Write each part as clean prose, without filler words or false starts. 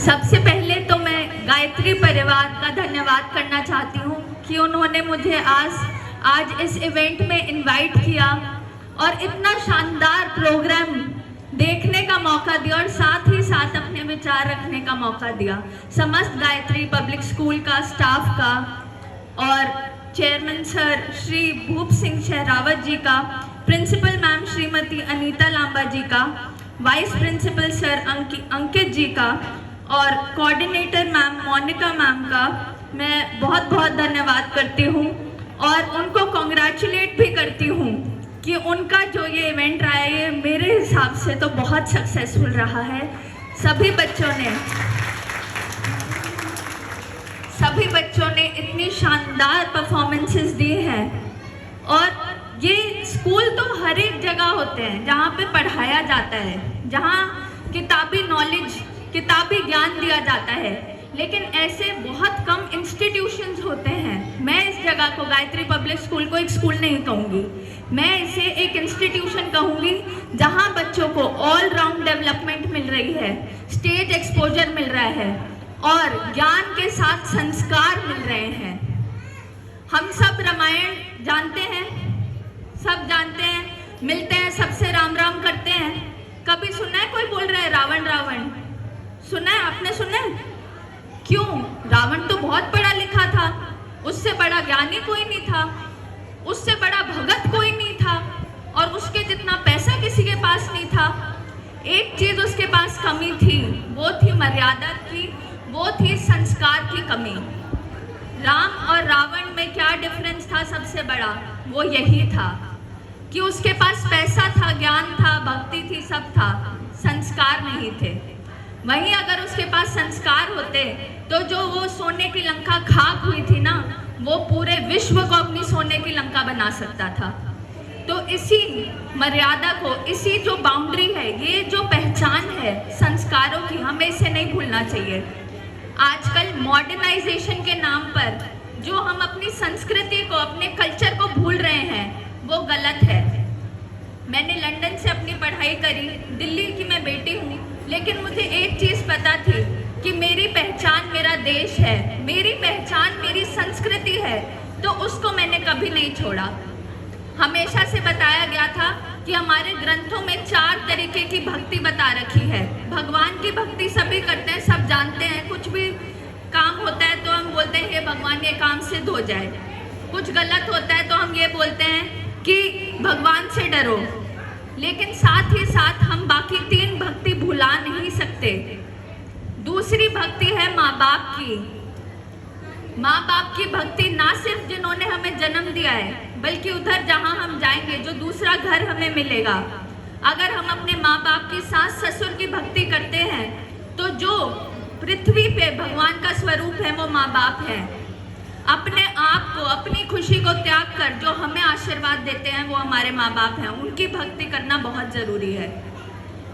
सबसे पहले तो मैं गायत्री परिवार का धन्यवाद करना चाहती हूँ कि उन्होंने मुझे आज इस इवेंट में इनवाइट किया और इतना शानदार प्रोग्राम देखने का मौका दिया और साथ ही साथ अपने विचार रखने का मौका दिया। समस्त गायत्री पब्लिक स्कूल का स्टाफ का और चेयरमैन सर श्री भूप सिंह शहरावत जी का, प्रिंसिपल मैम श्रीमती अनीता लांबा जी का, वाइस प्रिंसिपल सर अंकित जी का और कोऑर्डिनेटर मैम मोनिका मैम का मैं बहुत बहुत धन्यवाद करती हूँ और उनको कॉन्ग्रेचुलेट भी करती हूँ कि उनका जो ये इवेंट रहा है ये मेरे हिसाब से तो बहुत सक्सेसफुल रहा है। सभी बच्चों ने इतनी शानदार परफॉर्मेंसेस दी हैं और ये स्कूल तो हर एक जगह होते हैं जहाँ पे पढ़ाया जाता है, जहाँ किताबी नॉलेज, किताबी ज्ञान दिया जाता है, लेकिन ऐसे बहुत कम इंस्टीट्यूशंस होते हैं। मैं इस जगह को गायत्री पब्लिक स्कूल को एक स्कूल नहीं कहूँगी, मैं इसे एक इंस्टीट्यूशन कहूँगी जहाँ बच्चों को ऑल राउंड डेवलपमेंट मिल रही है, स्टेज एक्सपोजर मिल रहा है और ज्ञान के साथ संस्कार मिल रहे हैं। हम सब रामायण जानते हैं, सब जानते हैं, मिलते हैं, सबसे राम राम करते हैं। कभी सुना है कोई बोल रहा है रावण रावण? सुना है? आपने सुना है? क्यों? रावण तो बहुत पढ़ा लिखा था, उससे बड़ा ज्ञानी कोई नहीं था, उससे बड़ा भगत कोई नहीं था और उसके जितना पैसा किसी के पास नहीं था। एक चीज उसके पास कमी थी, वो थी मर्यादा की, वो थी संस्कार की कमी। राम और रावण में क्या डिफरेंस था? सबसे बड़ा वो यही था कि उसके पास पैसा था, ज्ञान था, भक्ति थी, सब था, संस्कार नहीं थे। वहीं अगर उसके पास संस्कार होते तो जो वो सोने की लंका खाक हुई थी ना, वो पूरे विश्व को अपनी सोने की लंका बना सकता था। तो इसी मर्यादा को, इसी जो बाउंड्री है, ये जो पहचान है संस्कारों की, हमें इसे नहीं भूलना चाहिए। आजकल मॉडर्नाइजेशन के नाम पर जो हम अपनी संस्कृति को, अपने कल्चर को भूल रहे हैं, वो गलत है। मैंने लंदन से अपनी पढ़ाई करी, दिल्ली की मैं बेटी हूँ, लेकिन मुझे एक चीज़ पता थी कि मेरी पहचान मेरा देश है, मेरी पहचान मेरी संस्कृति है, तो उसको मैंने कभी नहीं छोड़ा। हमेशा से बताया गया था कि हमारे ग्रंथों में 4 तरीके की भक्ति बता रखी है। भगवान की भक्ति सभी करते हैं, सब जानते हैं। कुछ भी काम होता है तो हम बोलते हैं हे भगवान ये काम सिद्ध हो जाए। कुछ गलत होता है तो हम ये बोलते हैं कि भगवान से डरो, लेकिन साथ ही साथ हम बाकी 3 भक्ति भुला नहीं सकते। दूसरी भक्ति है माँ बाप की। माँ बाप की भक्ति ना सिर्फ जिन्होंने हमें जन्म दिया है, बल्कि उधर जहाँ हम जाएंगे, जो दूसरा घर हमें मिलेगा। अगर हम अपने माँ बाप की, सास ससुर की भक्ति करते हैं तो जो पृथ्वी पे भगवान का स्वरूप है वो माँ बाप है। अपने आप को, अपनी खुशी को त्याग कर जो हमें आशीर्वाद देते हैं वो हमारे माँ बाप हैं, उनकी भक्ति करना बहुत ज़रूरी है।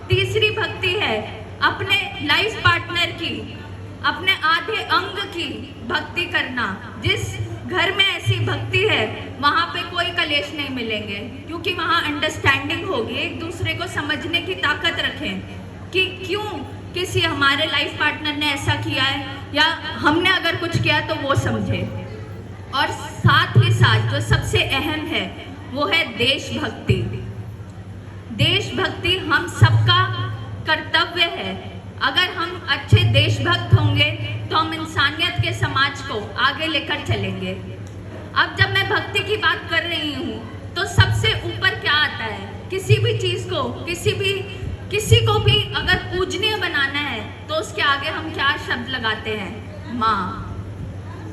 तीसरी भक्ति है अपने लाइफ पार्टनर की, अपने आधे अंग की भक्ति करना। जिस घर में ऐसी भक्ति है वहाँ पे कोई कलेश नहीं मिलेंगे, क्योंकि वहाँ अंडरस्टैंडिंग होगी, एक दूसरे को समझने की ताकत रखें कि क्यों किसी हमारे लाइफ पार्टनर ने ऐसा किया है या हमने अगर कुछ किया तो वो समझे। और साथ ही साथ जो सबसे अहम है वो है देशभक्ति। देशभक्ति हम सबका कर्तव्य है। अगर हम अच्छे देशभक्त होंगे तो हम इंसानियत के समाज को आगे लेकर चलेंगे। अब जब मैं भक्ति की बात कर रही हूँ तो सबसे ऊपर क्या आता है? किसी भी चीज़ को, किसी को भी अगर पूजनीय बनाना है तो उसके आगे हम क्या शब्द लगाते हैं? माँ,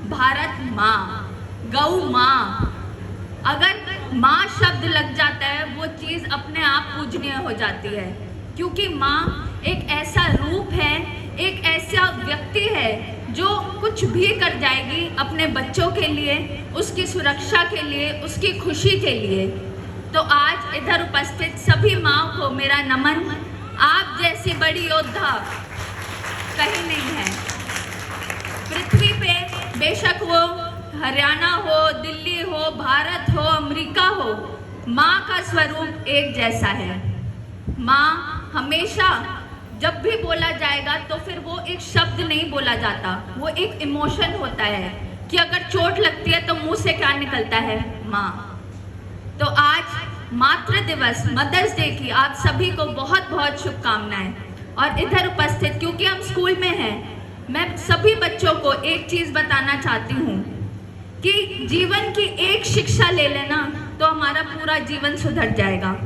भारत माँ, गौ माँ। अगर माँ शब्द लग जाता है वो चीज़ अपने आप पूजनीय हो जाती है, क्योंकि माँ एक ऐसा रूप है, एक ऐसा व्यक्ति है जो कुछ भी कर जाएगी अपने बच्चों के लिए, उसकी सुरक्षा के लिए, उसकी खुशी के लिए। तो आज इधर उपस्थित सभी माँ को मेरा नमन। आप जैसी बड़ी योद्धा कहीं नहीं है पृथ्वी पे। बेशक वो हरियाणा हो, दिल्ली हो, भारत हो, अमेरिका हो, माँ का स्वरूप एक जैसा है। माँ हमेशा जब भी बोला जाएगा तो फिर वो एक शब्द नहीं बोला जाता, वो एक इमोशन होता है कि अगर चोट लगती है तो मुंह से क्या निकलता है, माँ। तो आज मातृ दिवस, मदर्स डे की आप सभी को बहुत बहुत शुभकामनाएं। और इधर उपस्थित, क्योंकि हम स्कूल में हैं, मैं सभी बच्चों को एक चीज़ बताना चाहती हूँ कि जीवन की एक शिक्षा ले लेना तो हमारा पूरा जीवन सुधर जाएगा।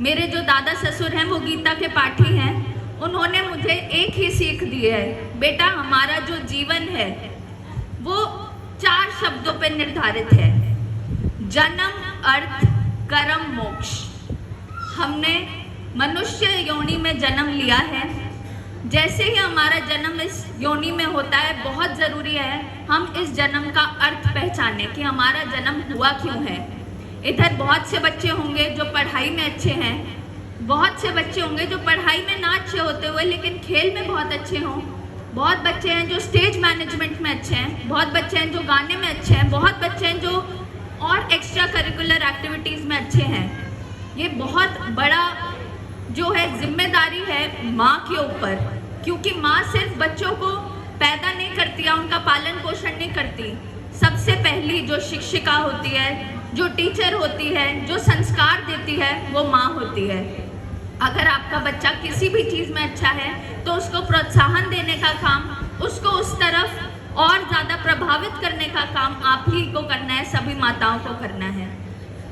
मेरे जो दादा ससुर हैं वो गीता के पाठी हैं, उन्होंने मुझे एक ही सीख दी है, बेटा हमारा जो जीवन है वो 4 शब्दों पर निर्धारित है, जन्म, अर्थ, कर्म, मोक्ष। हमने मनुष्य योनि में जन्म लिया है। जैसे ही हमारा जन्म इस योनि में होता है, बहुत ज़रूरी है हम इस जन्म का अर्थ पहचाने कि हमारा जन्म हुआ क्यों है। इधर बहुत से बच्चे होंगे जो पढ़ाई में अच्छे हैं, बहुत से बच्चे होंगे जो पढ़ाई में ना अच्छे होते हुए लेकिन खेल में बहुत अच्छे हों, बहुत बच्चे हैं जो स्टेज मैनेजमेंट में अच्छे हैं, बहुत बच्चे हैं जो गाने में अच्छे हैं, बहुत बच्चे हैं जो और एक्स्ट्रा करिकुलर एक्टिविटीज़ में अच्छे हैं। ये बहुत बड़ा जो है जिम्मेदारी है माँ के ऊपर, क्योंकि माँ सिर्फ बच्चों को पैदा नहीं करती है, उनका पालन पोषण नहीं करती। सबसे पहली जो शिक्षिका होती है, जो टीचर होती है, जो संस्कार देती है, वो माँ होती है। अगर आपका बच्चा किसी भी चीज़ में अच्छा है तो उसको प्रोत्साहन देने का काम, उसको उस तरफ और ज़्यादा प्रभावित करने का काम आप ही को करना है, सभी माताओं को करना है।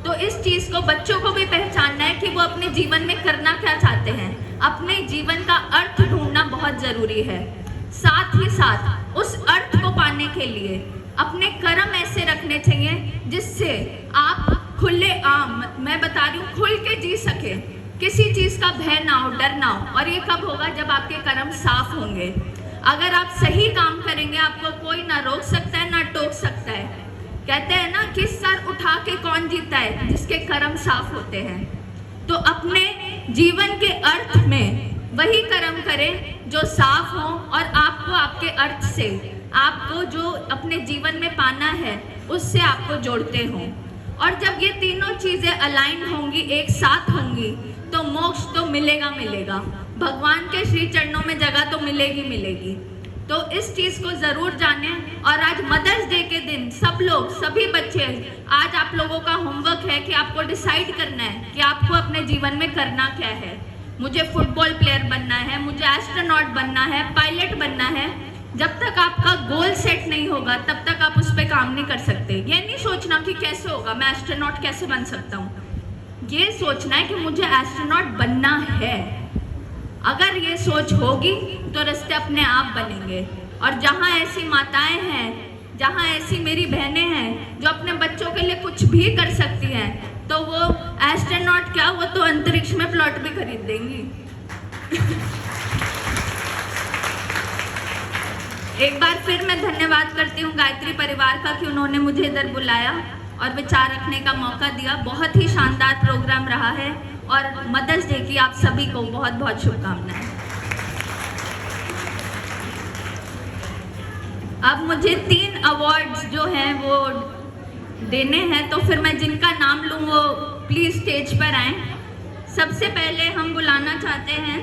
तो इस चीज़ को बच्चों को भी पहचानना है कि वो अपने जीवन में करना क्या चाहते हैं। अपने जीवन का अर्थ ढूंढना बहुत ज़रूरी है। साथ ही साथ उस अर्थ को पाने के लिए अपने कर्म ऐसे रखने चाहिए जिससे आप खुले आम, मैं बता रही हूँ, खुल के जी सके, किसी चीज़ का भय ना हो, डर ना हो। और ये कब होगा? जब आपके कर्म साफ होंगे। अगर आप सही काम करेंगे आपको कोई ना रोक सकता है ना टोक सकता है। कहते हैं ना कि सर उठा के कौन जीता है? जिसके कर्म साफ होते हैं। तो अपने जीवन के अर्थ में वही कर्म करें जो साफ हो और आपको आपके अर्थ से, आपको जो अपने जीवन में पाना है उससे आपको जोड़ते हों। और जब ये तीनों चीज़ें अलाइन होंगी, एक साथ होंगी, तो मोक्ष तो मिलेगा मिलेगा, भगवान के श्री चरणों में जगह तो मिलेगी मिलेगी। तो इस चीज़ को ज़रूर जानें। और आज मदर्स डे के दिन सब लोग, सभी बच्चे, आज आप लोगों का होमवर्क है कि आपको डिसाइड करना है कि आपको अपने जीवन में करना क्या है। मुझे फुटबॉल प्लेयर बनना है, मुझे एस्ट्रोनॉट बनना है, पायलट बनना है। जब तक आपका गोल सेट नहीं होगा तब तक आप उस पर काम नहीं कर सकते। ये नहीं सोचना कि कैसे होगा, मैं एस्ट्रोनॉट कैसे बन सकता हूँ। ये सोचना है कि मुझे एस्ट्रोनॉट बनना है। अगर ये सोच होगी तो रास्ते अपने आप बनेंगे। और जहाँ ऐसी माताएं हैं, जहाँ ऐसी मेरी बहनें हैं जो अपने बच्चों के लिए कुछ भी कर सकती हैं, तो वो एस्ट्रोनॉट क्या, वो तो अंतरिक्ष में प्लॉट भी खरीद देंगी। एक बार फिर मैं धन्यवाद करती हूँ गायत्री परिवार का कि उन्होंने मुझे इधर बुलाया और विचार रखने का मौका दिया। बहुत ही शानदार प्रोग्राम रहा है और मदर्स डे की आप सभी को बहुत बहुत शुभकामनाएं। अब मुझे 3 अवार्ड्स जो हैं वो देने हैं, तो फिर मैं जिनका नाम लूँ वो प्लीज़ स्टेज पर आएँ। सबसे पहले हम बुलाना चाहते हैं